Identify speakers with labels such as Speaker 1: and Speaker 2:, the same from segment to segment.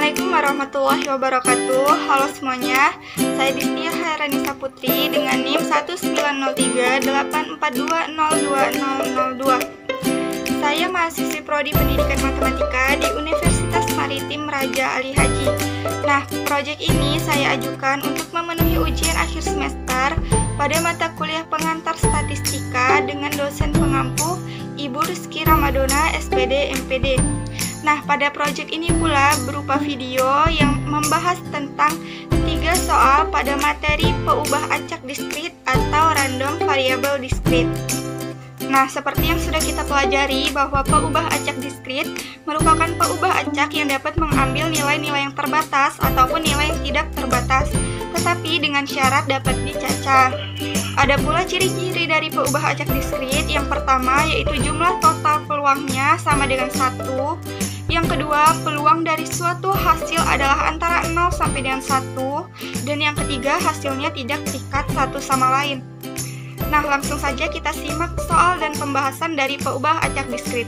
Speaker 1: Assalamualaikum warahmatullahi wabarakatuh. Halo semuanya, saya Distia Hairanisa Putri dengan NIM 19038420002. Saya mahasiswi Prodi Pendidikan Matematika di Universitas Maritim Raja Ali Haji. Nah, proyek ini saya ajukan untuk memenuhi ujian akhir semester pada mata kuliah pengantar statistika dengan dosen pengampu Ibu Rizky Ramadona, SPD, MPD. Nah, pada proyek ini pula berupa video yang membahas tentang 3 soal pada materi peubah acak diskrit atau random variable diskrit. Nah, seperti yang sudah kita pelajari bahwa peubah acak diskrit merupakan peubah acak yang dapat mengambil nilai-nilai yang terbatas ataupun nilai yang tidak terbatas, tetapi dengan syarat dapat dicacah. Ada pula ciri-ciri dari peubah acak diskrit. Yang pertama yaitu jumlah total peluangnya sama dengan 1. Yang kedua, peluang dari suatu hasil adalah antara 0 sampai dengan 1. Dan yang ketiga, hasilnya tidak terikat satu sama lain. Nah, langsung saja kita simak soal dan pembahasan dari peubah acak diskrit.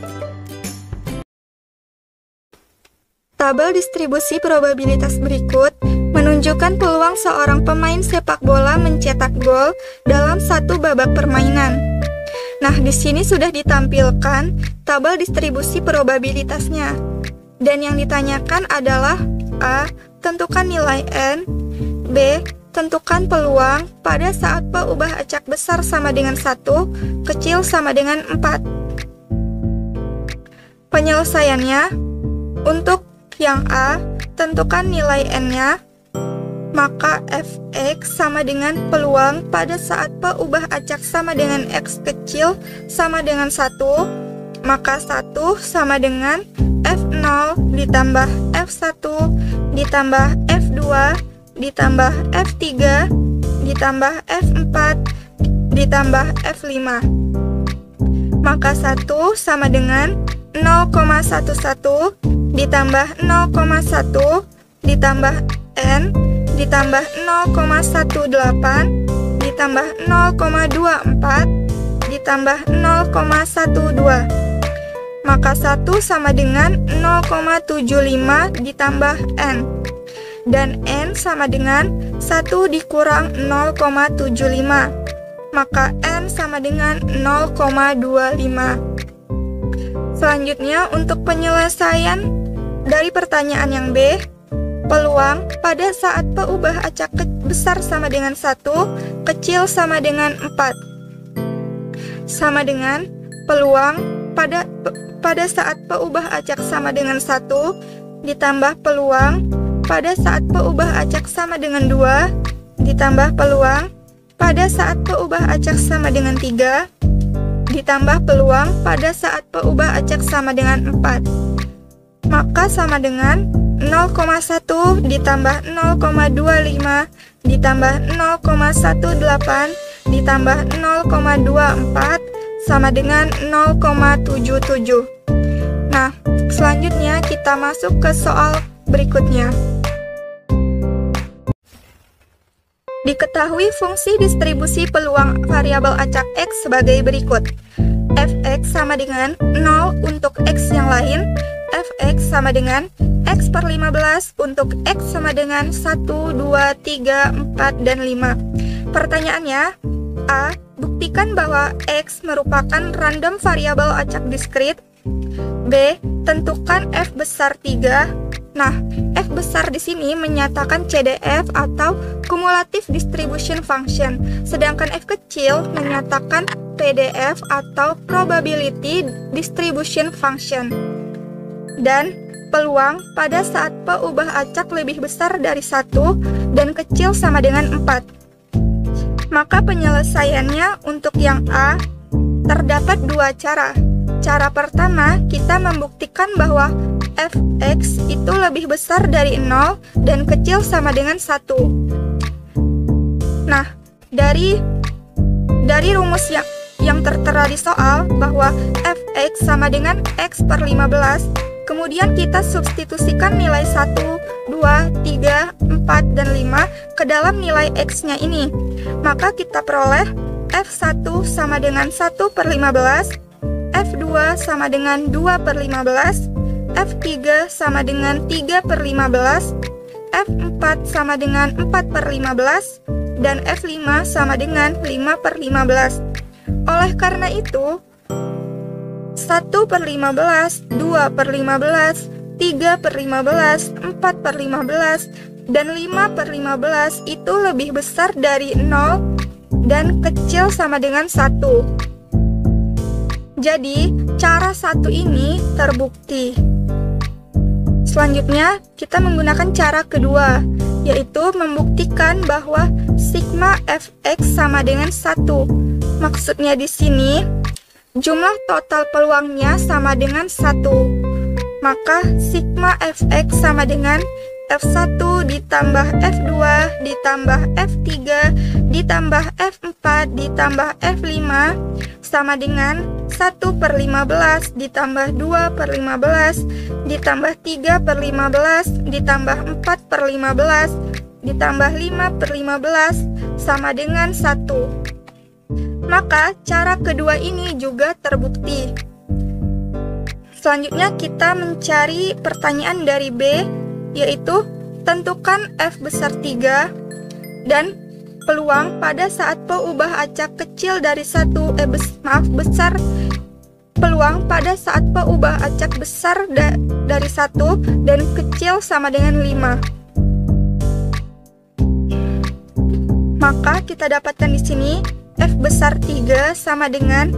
Speaker 1: Tabel distribusi probabilitas berikut menunjukkan peluang seorang pemain sepak bola mencetak gol dalam satu babak permainan. Nah, di sini sudah ditampilkan tabel distribusi probabilitasnya. Dan yang ditanyakan adalah A. Tentukan nilai N. B. Tentukan peluang pada saat peubah acak besar sama dengan 1, kecil sama dengan 4. Penyelesaiannya, untuk yang A, tentukan nilai N-nya, maka Fx sama dengan peluang pada saat peubah acak sama dengan X kecil sama dengan 1, maka 1 sama dengan F0 ditambah F1 ditambah F2 ditambah F3 ditambah F4 ditambah F5. Maka 1 sama dengan 0,11 ditambah 0,1 ditambah N ditambah 0,18 ditambah 0,24 ditambah 0,12. Maka 1 sama dengan 0,75 ditambah N. Dan N sama dengan 1 dikurang 0,75. Maka N sama dengan 0,25. Selanjutnya untuk penyelesaian dari pertanyaan yang B, peluang pada saat peubah acak besar sama dengan 1, kecil sama dengan 4. Sama dengan peluang pada saat peubah acak sama dengan 1 ditambah peluang pada saat peubah acak sama dengan 2 ditambah peluang pada saat peubah acak sama dengan 3 ditambah peluang pada saat peubah acak sama dengan 4. Maka sama dengan 0,1 ditambah 0,25 ditambah 0,18 ditambah 0,24 sama dengan 0,77. Nah, selanjutnya kita masuk ke soal berikutnya. Diketahui fungsi distribusi peluang variabel acak X sebagai berikut. Fx sama dengan 0 untuk X yang lain, Fx sama dengan X per 15 untuk X sama dengan 1, 2, 3, 4, dan 5. Pertanyaannya, A. Buktikan bahwa X merupakan random variabel acak diskrit. B. Tentukan F besar 3. Nah, F besar di sini menyatakan CDF atau cumulative distribution function, sedangkan F kecil menyatakan PDF atau probability distribution function. Dan peluang pada saat peubah acak lebih besar dari 1 dan kecil sama dengan 4. Maka penyelesaiannya untuk yang A, terdapat 2 cara. Cara pertama, kita membuktikan bahwa Fx itu lebih besar dari 0 dan kecil sama dengan 1. Nah, dari rumus yang tertera di soal bahwa Fx sama dengan X per 15, kemudian kita substitusikan nilai 1, 2, 3, 4, dan 5 ke dalam nilai X-nya ini. Maka kita peroleh F1 sama dengan 1 per 15, F2 sama dengan 2 per 15, F3 sama dengan 3/15, F4 sama dengan 4/15, dan F5 sama dengan 5/15. Oleh karena itu, 1/15, 2/15, 3/15, 4/15, dan 5/15 itu lebih besar dari 0 dan kecil sama dengan 1. Jadi, cara satu ini terbukti. Selanjutnya, kita menggunakan cara kedua, yaitu membuktikan bahwa sigma fx sama dengan 1. Maksudnya di sini, jumlah total peluangnya sama dengan 1. Maka sigma fx sama dengan F1 ditambah F2 ditambah F3 ditambah F4 ditambah F5 sama dengan 1/15 ditambah 2/15 ditambah 3/15 ditambah 4/15 ditambah 5/15 sama dengan 1. Maka cara kedua ini juga terbukti. Selanjutnya kita mencari pertanyaan dari B, yaitu tentukan F besar 3 dan peluang pada saat P ubah acak kecil dari 1, besar peluang pada saat P ubah acak besar dari 1 dan kecil sama dengan 5. Maka kita dapatkan di sini F besar 3 sama dengan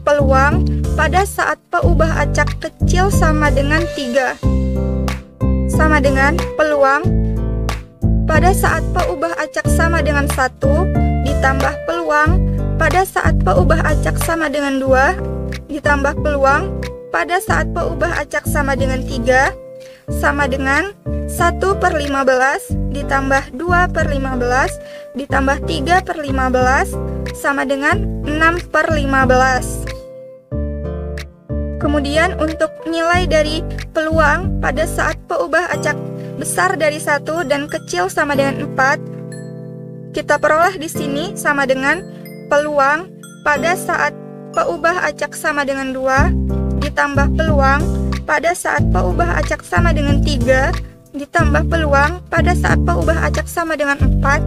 Speaker 1: peluang pada saat P ubah acak kecil sama dengan 3. Sama dengan peluang pada saat P ubah acak sama dengan 1 ditambah peluang pada saat P ubah acak sama dengan 2 ditambah peluang pada saat P ubah acak sama dengan 3 sama dengan 1/15 ditambah 2/15 ditambah 3/15 sama dengan 6/15. Kemudian untuk nilai dari peluang pada saat P ubah acak besar dari 1 dan kecil sama dengan 4, kita peroleh di sini sama dengan peluang pada saat P ubah acak sama dengan 2 ditambah peluang pada saat P ubah acak sama dengan 3 ditambah peluang pada saat P ubah acak sama dengan 4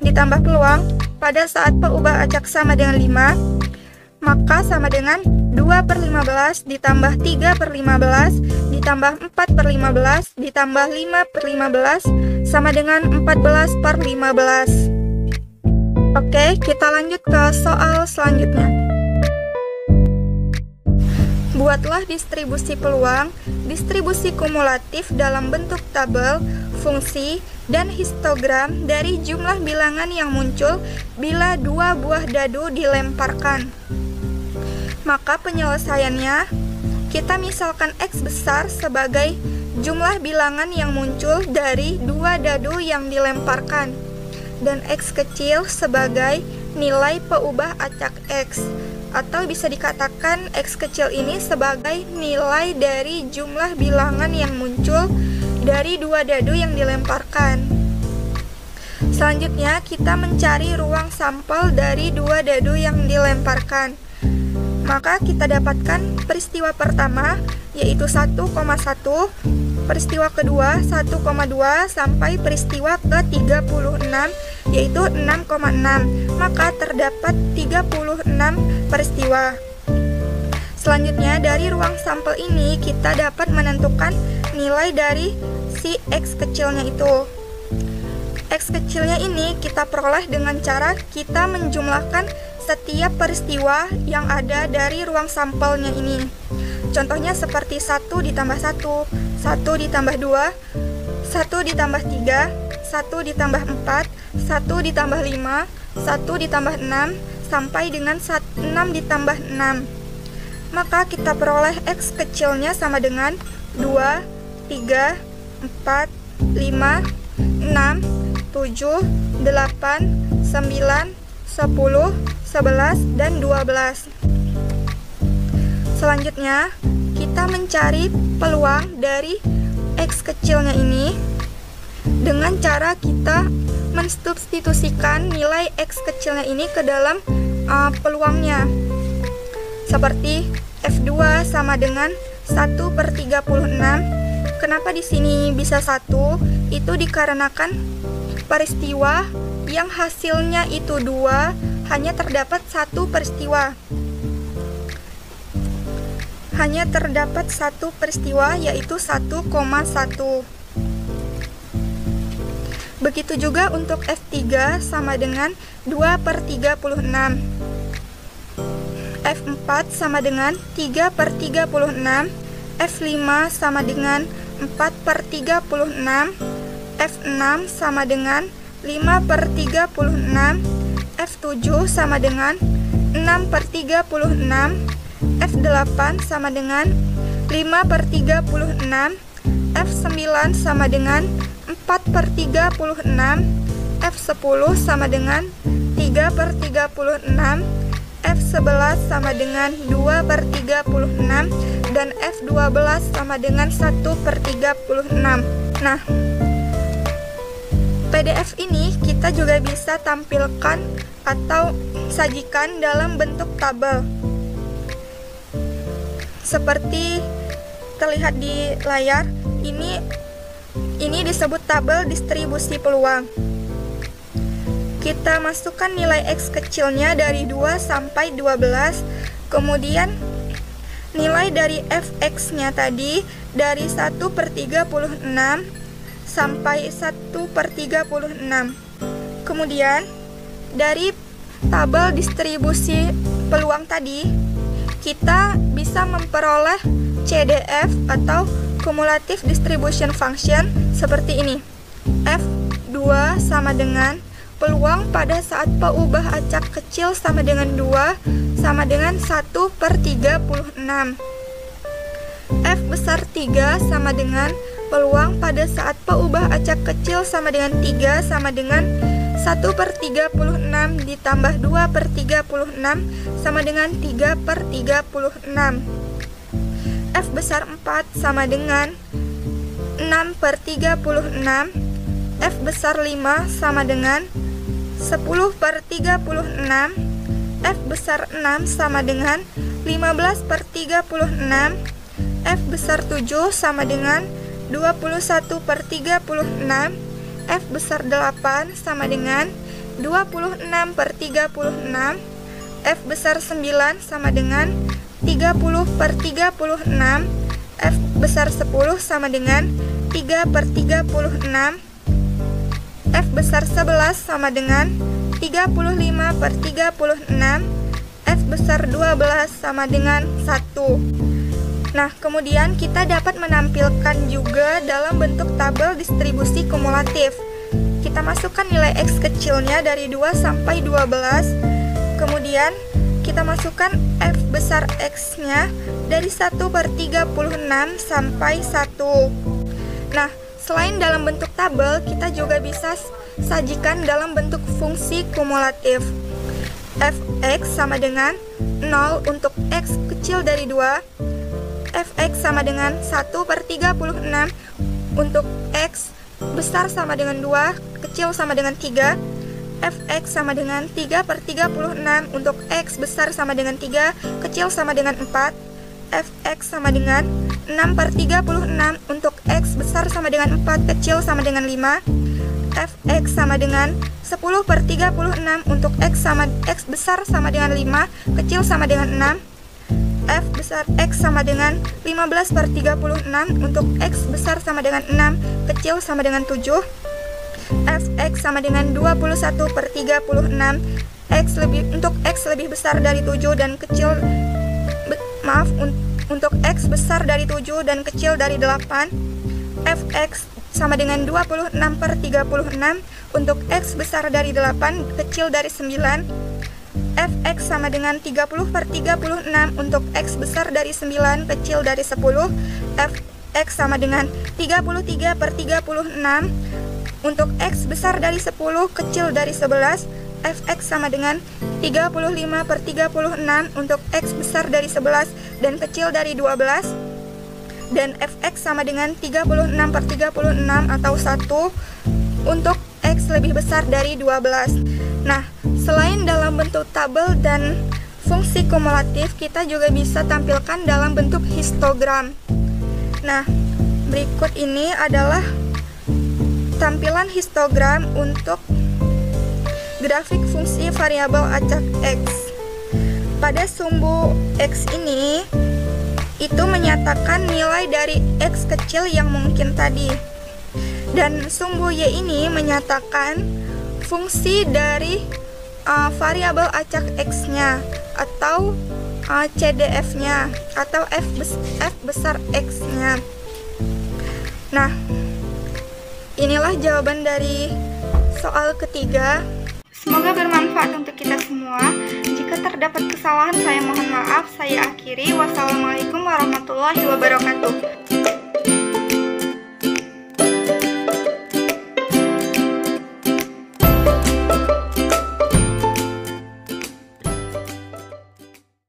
Speaker 1: ditambah peluang pada saat P ubah acak sama dengan 5, maka sama dengan 2/15 ditambah 3/15 ditambah 4/15 ditambah 5/15 sama dengan 14/15. Oke, kita lanjut ke soal selanjutnya. Buatlah distribusi peluang, distribusi kumulatif dalam bentuk tabel, fungsi, dan histogram dari jumlah bilangan yang muncul bila 2 buah dadu dilemparkan. Maka penyelesaiannya, kita misalkan X besar sebagai jumlah bilangan yang muncul dari 2 dadu yang dilemparkan, dan X kecil sebagai nilai P ubah acak X, atau bisa dikatakan X kecil ini sebagai nilai dari jumlah bilangan yang muncul dari 2 dadu yang dilemparkan. Selanjutnya, kita mencari ruang sampel dari 2 dadu yang dilemparkan. Maka kita dapatkan peristiwa pertama, yaitu 1,1, peristiwa kedua 1,2, sampai peristiwa ke-36, yaitu 6,6. Maka terdapat 36 peristiwa. Selanjutnya, dari ruang sampel ini kita dapat menentukan nilai dari si X kecilnya itu. X kecilnya ini kita peroleh dengan cara kita menjumlahkan setiap peristiwa yang ada dari ruang sampelnya ini. Contohnya seperti 1 ditambah 1, 1 ditambah 2, 1 ditambah 3, 1 ditambah 4, 1 ditambah 5, 1 ditambah 6, sampai dengan 6 ditambah 6. Maka kita peroleh X kecilnya sama dengan 2, 3, 4, 5, 6, 7, 8, 9, 10, 11, dan 12. Selanjutnya, kita mencari peluang dari X kecilnya ini dengan cara kita mensubstitusikan nilai X kecilnya ini ke dalam peluangnya. Seperti F2 sama dengan 1/36. Kenapa di sini bisa 1? Itu dikarenakan peristiwa yang hasilnya itu 2 hanya terdapat 1 peristiwa. Hanya terdapat 1 peristiwa, yaitu 1,1. Begitu juga untuk F3 sama dengan 2/36. F4 sama dengan 3/36. F5 sama dengan 4/36. F6 sama dengan 5/36. F7 sama dengan 6/36. F8 sama dengan 5/36. F9 sama dengan 4/36. F10 sama dengan 3/36. F11 sama dengan 2/36. Dan F12 sama dengan 1/36. Nah, PDF ini kita juga bisa tampilkan atau sajikan dalam bentuk tabel. Seperti terlihat di layar, ini disebut tabel distribusi peluang. Kita masukkan nilai X kecilnya dari 2 sampai 12, kemudian nilai dari Fx-nya tadi dari 1/36 sampai 1/36. Kemudian dari tabel distribusi peluang tadi, kita bisa memperoleh CDF atau Cumulative Distribution Function seperti ini. F2 sama dengan peluang pada saat peubah acak kecil sama dengan 2 sama dengan 1/36. F besar 3 sama dengan peluang pada saat peubah acak kecil sama dengan 3 sama dengan 1/36 ditambah 2/36 sama dengan 3/36. F besar 4 sama dengan 6/36. F besar 5 sama dengan 10/36. F besar 6 sama dengan 15/36. F besar 7 sama dengan 21/36. F besar 8 sama dengan 26/36. F besar 9 sama dengan 30/36. F besar 10 sama dengan 3/36. F besar 11 sama dengan 35/36. F besar 12 sama dengan 1. Nah, kemudian kita dapat menampilkan juga dalam bentuk tabel distribusi kumulatif. Kita masukkan nilai X kecilnya dari 2 sampai 12. Kemudian kita masukkan F besar X-nya dari 1/36 sampai 1. Nah, selain dalam bentuk tabel, kita juga bisa sajikan dalam bentuk fungsi kumulatif. Fx sama dengan 0 untuk X kecil dari 2. Fx sama dengan 1/36 untuk X besar sama dengan 2, kecil sama dengan 3. Fx sama dengan 3/36 untuk X besar sama dengan 3, kecil sama dengan 4. Fx sama dengan 6/36 untuk X besar sama dengan 4, kecil sama dengan 5. Fx sama dengan 10/36 untuk X besar sama dengan 5, kecil sama dengan 6. F besar X sama dengan 15/36 untuk X besar sama dengan 6, kecil sama dengan 7. Fx sama dengan 21/36 untuk X lebih besar dari 7 dan kecil untuk X besar dari 7 dan kecil dari 8. Fx sama dengan 26/36 untuk X besar dari 8, kecil dari 9. Fx sama dengan 30/36 untuk X besar dari 9, kecil dari 10. Fx sama dengan 33/36 untuk X besar dari 10, kecil dari 11. Fx sama dengan 35/36 untuk X besar dari 11 dan kecil dari 12. Dan Fx sama dengan 36/36 atau 1 untuk X lebih besar dari 12. Nah, selain dalam bentuk tabel dan fungsi kumulatif kita juga bisa tampilkan dalam bentuk histogram. Nah, berikut ini adalah tampilan histogram untuk grafik fungsi variabel acak X. Pada sumbu X ini, itu menyatakan nilai dari X kecil yang mungkin tadi. Dan sumbu Y ini menyatakan fungsi dari variabel acak X-nya atau CDF-nya atau F besar X-nya. Nah, inilah jawaban dari soal ketiga. Semoga bermanfaat untuk kita semua. Jika terdapat kesalahan, saya mohon maaf. Saya akhiri. Wassalamualaikum warahmatullahi wabarakatuh.